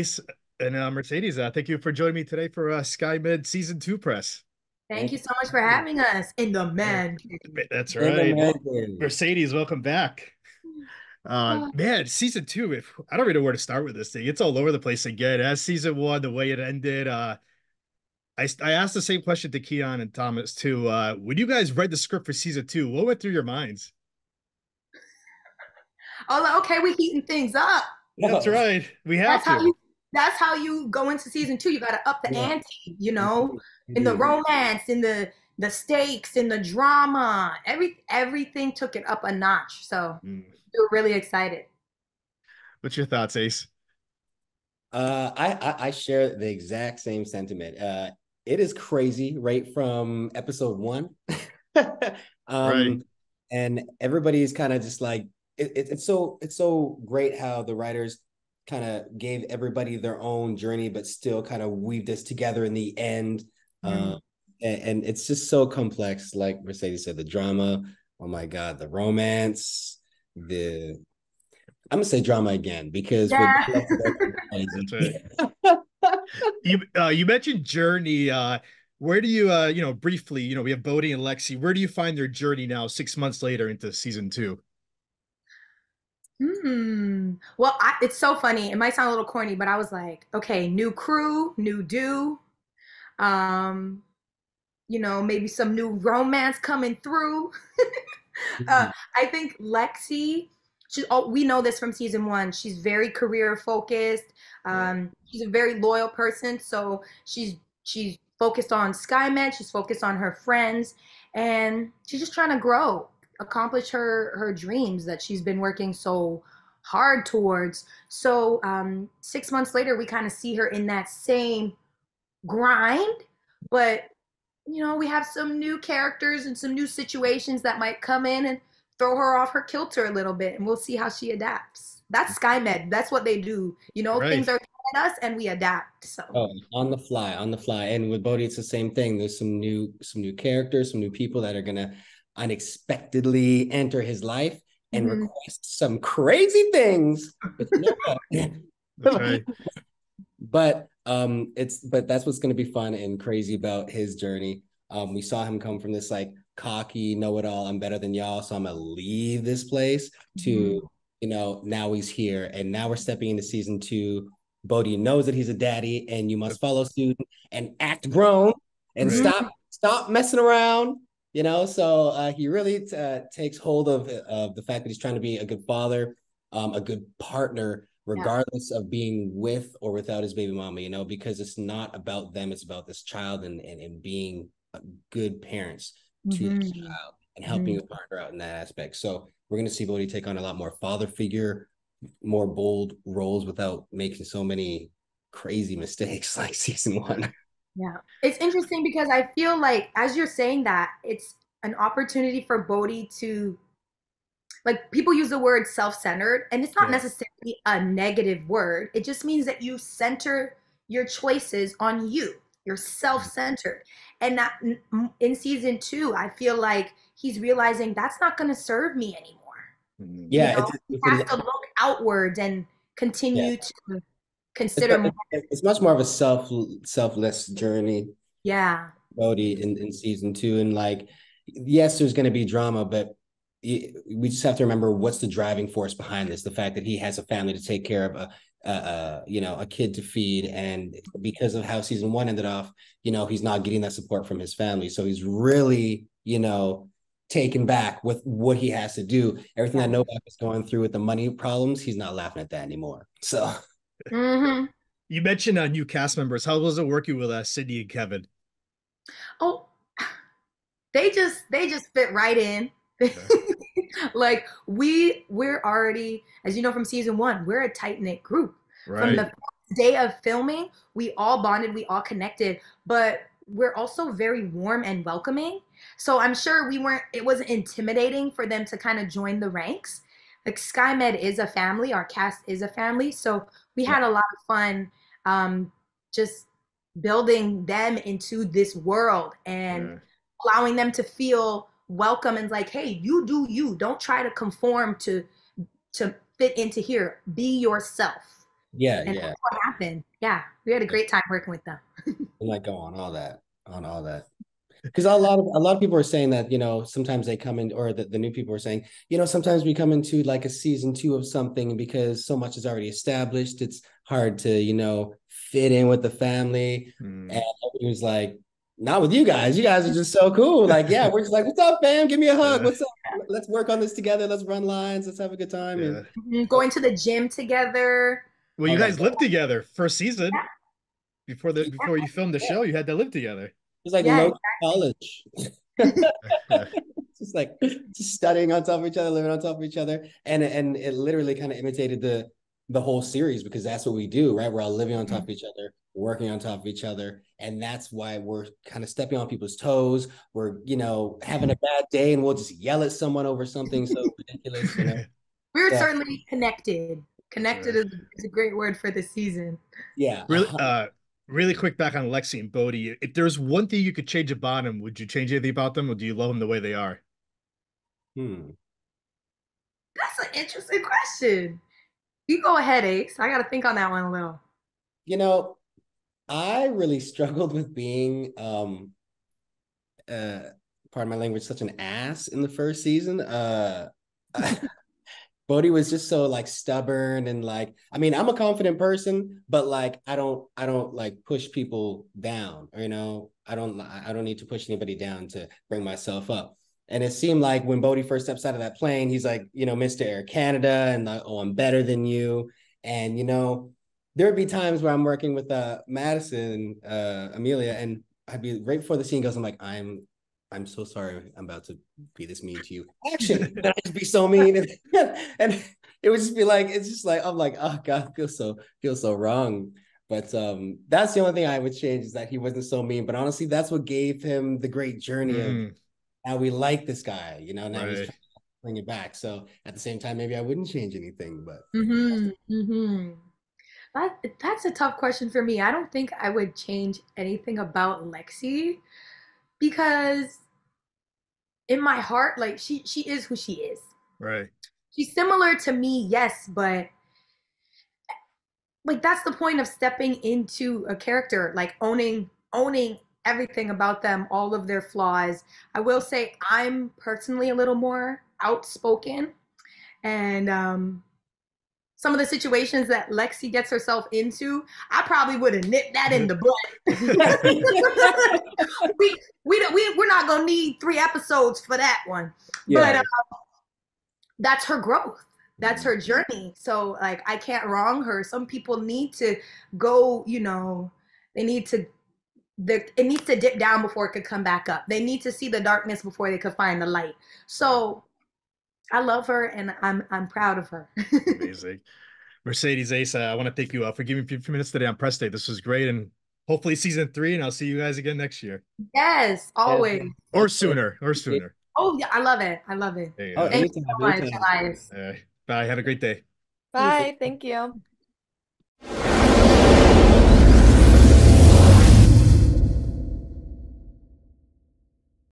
Ace and Mercedes. Thank you for joining me today for SkyMed Season 2 press. Thank Thank you you. so much for having us in the Yeah, man. that's And the right. American. Mercedes, welcome back. Oh, Man, Season 2, if I don't really know where to start with this thing. It's all over the place again. As Season 1, the way it ended, I asked the same question to Keon and Thomas too. When you guys read the script for Season 2, what went through your minds? okay, we heating things up. That's right. We have That's how to. you that's how you go into season two. You gotta up the Yeah, ante, indeed, in the indeed. romance, in the stakes, in the drama. Everything took it up a notch. So Mm. we were really excited. What's your thoughts, Ace? I share the exact same sentiment. It is crazy right from episode one. Right. um, and everybody's kind of just like it's so great how the writers kind of gave everybody their own journey, but still kind of weaved this together in the end. Mhm. Um, and it's just so complex, like Mercedes said, the drama. Oh my God, the romance, the I'm gonna say drama again because with Yeah. That's crazy. right. You mentioned Journey. Where do you briefly, we have Bodhi and Lexie. Where do you find their journey now, 6 months later into season two? Well, it's so funny. It might sound a little corny, but I was like, okay, new crew, new do. Um, maybe some new romance coming through. I think Lexi, we know this from season one. She's very career focused. Yeah. She's a very loyal person. So she's focused on SkyMed. She's focused on her friends, and she's just trying to grow, accomplish her dreams that she's been working so hard towards. So 6 months later, we kind of see her in that same grind, but we have some new characters and some new situations that might come in and throw her off her kilter a little bit, and we'll see how she adapts. That's SkyMed. That's what they do. Right. Things are thrown at us and we adapt. So, Oh, on the fly. And with Bodhi, it's the same thing. There's some new characters, some new people that are gonna unexpectedly enter his life and mhm. request some crazy things. But you know That's what? right. But that's what's gonna be fun and crazy about his journey. We saw him come from this like cocky know-it-all, I'm better than y'all, so I'm gonna leave this place Mhm. to now he's here, and now we're stepping into season two. Bodhi knows that he's a daddy, and you must follow suit and act grown and Right. stop messing around. So he really takes hold of the fact that he's trying to be a good father, a good partner, Yeah. regardless of being with or without his baby mama. Because it's not about them; it's about this child and being good parents to this Mhm. child and helping Mhm. your partner out in that aspect. So we're going to see Bodhi take on a lot more father figure, more bold roles without making so many crazy mistakes like season one. Yeah. It's interesting because I feel like as you're saying that, it's an opportunity for Bodhi to, like, people use the word self-centered, and it's not Yeah. necessarily a negative word. It just means that you center your choices on you. You're self-centered. And that in season two, I feel like he's realizing that's not going to serve me anymore. Mhm. You Yeah, know, it's he it's, has a, to look outwards and yeah, continue to it's, consider more. it's much more of a selfless journey, Yeah. Bodhi, in season two. And like, yes, there's going to be drama, but we just have to remember what's the driving force behind this. The fact that he has a family to take care of, a kid to feed, and because of how season one ended off, he's not getting that support from his family. So he's really, taken back with what he has to do. Everything that Yeah. Novak is going through with the money problems, he's not laughing at that anymore. So Hmm. You mentioned new cast members. How was it working with Sydney and Kevin? Oh, they just fit right in. Yeah. Like we're already, as you know from season one, we're a tight knit group. From the Right. first day of filming, we all bonded, we all connected, but we're also very warm and welcoming. So I'm sure it wasn't intimidating for them to kind of join the ranks. Like SkyMed is a family, our cast is a family. So we yeah, had a lot of fun, just building them into this world and Yeah. allowing them to feel welcome and like, hey, you do you. Don't try to conform to fit into here. Be yourself. Yeah, And yeah. that's what happened. Yeah, we had a Yeah. great time working with them. And like go on all that. Because a lot of people are saying that, sometimes they come in, or the new people are saying, sometimes we come into like a season two of something because so much is already established. It's hard to, fit in with the family. And Mm, he was like, not with you guys. You guys are just so cool. Like, yeah, we're just like, what's up, fam? Give me a hug. yeah, What's up? Let's work on this together. Let's run lines. Let's have a good time. And yeah. Mhm. Going to the gym together. Well, you all that. guys lived together first season Yeah, before you filmed the Yeah. show. You had to live together. It's like yeah, low college. Yeah. Just like just studying on top of each other, living on top of each other, and it literally kind of imitated the whole series because that's what we do, right? We're all living on top of each other, working on top of each other, and that's why we're kind of stepping on people's toes. We're having a bad day, and we'll just yell at someone over something so ridiculous. we were So certainly connected. Connected So, is a great word for this season. yeah, really, really quick back on Lexie and Bodhi. If there's one thing you could change about them, would you change anything about them, or do you love them the way they are? hmm. That's an interesting question. You go ahead, Ace. I got to think on that one a little. You know, I really struggled with being uh pardon my language, such an ass in the first season. Bodhi was just so like stubborn and like, I mean, I'm a confident person, but like I don't like push people down, or I don't need to push anybody down to bring myself up. And it seemed like when Bodhi first steps out of that plane, he's like, Mr. Air Canada, and like, oh, I'm better than you. And there would be times where I'm working with Madison, Amelia, and I'd be right before the scene goes, I'm like, I'm so sorry. I'm about to be this mean to you. Action. Then I just be so mean. And it would just be like, it's just like, I'm like, oh God, I feel so wrong. But that's the only thing I would change, is that he wasn't so mean. But honestly, that's what gave him the great journey of Mm, how we like this guy. Now he's right. trying to bring it back. So at the same time, maybe I wouldn't change anything. But Mm-hmm. Mm-hmm. That's a tough question for me. I don't think I would change anything about Lexi because in my heart, like she is who she is. Right. She's similar to me, yes, but like that's the point of stepping into a character, like owning everything about them, all of their flaws. I will say I'm personally a little more outspoken, and some of the situations that Lexi gets herself into, I probably would have nipped that in the bud. We're not gonna need 3 episodes for that one, but yeah, that's her growth. That's Mm, her journey. So like I can't wrong her. Some people need to go, they need to it needs to dip down before it could come back up. They need to see the darkness before they could find the light. right. So I love her and I'm proud of her. Amazing. Mercedes Ace, I want to thank you for giving me a few minutes today on press day. This was great. And hopefully season three, and I'll see you guys again next year. Yes, yeah. always. Or sooner. Or sooner. Oh yeah, I love it. I love it. There you Oh, go. Thank you anytime, so much, anytime. guys. All right. Bye. Have a great day. You too. Bye. Thank you.